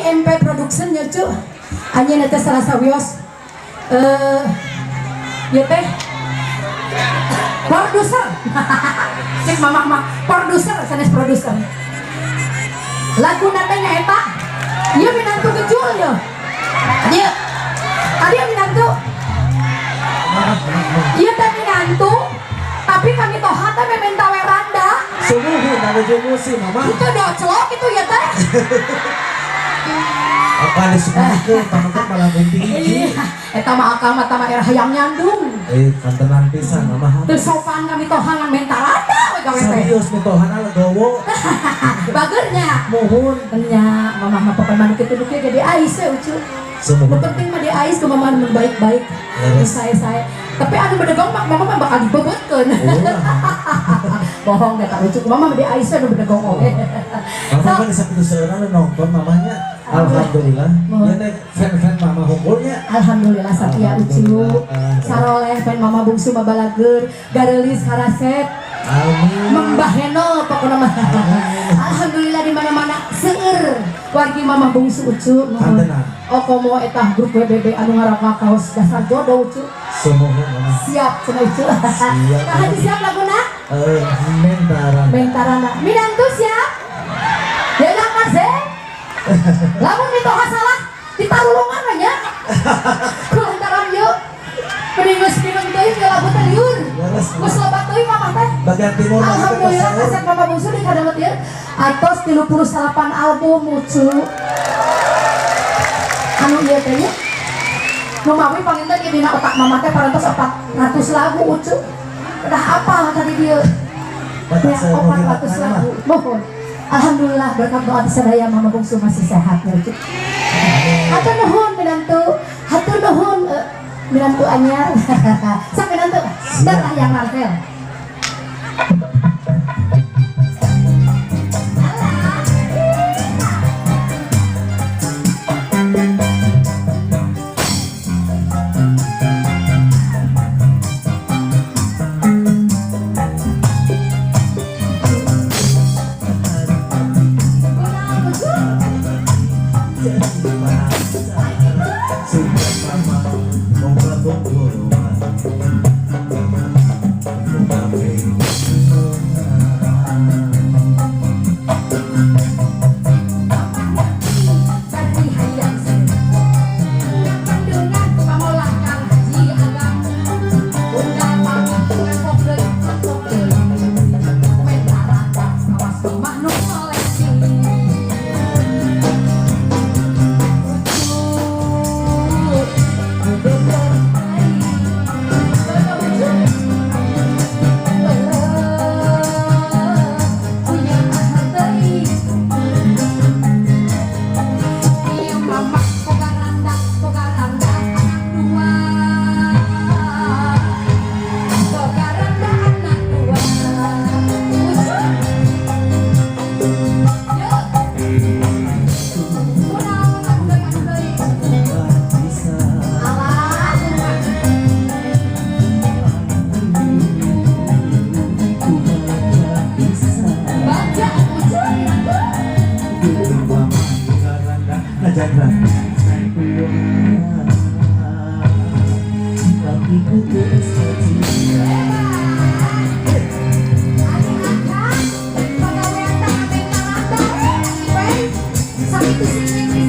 MP Production ya cu. Anya nanti salah sawios. Ya teh. Produser. Cek mama produser, sanes produser. Lagu natanya eta. Iya minantu kecil ya. Dia minantu. Iya teh minantu. Tapi kami toha teh mementa weranda. Sumuhun ada jumusi mama. Itu doclok itu ya teh. Apa disebutkeun tamat malah tinggi. Eta mah akal mah tamah era hayang nyandung. Kantenan pisan mama. Teu sopan kami tohangan menta rada we gawe teh. Serius mitohan legowo. Bagernya. Mohon. Nya mama mah pokoknya manuk itu duke jadi ais we ucu. Sumuhun. Penting mah di ais ke mama mun baik-baik. Terus saya. Tapi anu bedegong mama mah bakal dibebetkeun. Bohong eta ucu mama mah di ais anu bedegong oge. Mama kan sakitu seurang nonton mamanya. Alhamdulillah. Ya nek fan-fan mama hukulnya. Alhamdulillah Satya ucu. Saroleh fan mama bungsu babalager, garelis karasep. Amin. Membah heno pokoknya mah. Alhamdulillah di mana-mana seueur wargi mama bungsu ucu. Oh komo eta grup WBB anu ngaranna kaos dasar jodoh ucu. Semoga mama. Siap cenah ucu. Siap. Nah, siap laguna? Mentarana. Minantu siap? Ya lah kasih. Lamun mitoha salah ditarulungan we nya. Kulantaran yuk. Peringus pinung teuing ge lagu teh liur. Geus loba teuing mama teh. Bagian timur Alhamdulillah kaset mama bungsu di kadang ieu atos 38 album ucu. Anu ieu teh nya. Nu mawi panginten ieu dina otak mama teh parantos 400 lagu ucu. Udah hafal tadi dia. Ya 400 lagu. Mohon. Alhamdulillah berkat doa sadaya mama bungsu masih sehat ya ucu. Hatur nuhun minantu. Hatur nuhun minantu anyar. Sak minantu. Datang yang Marvel. Sampai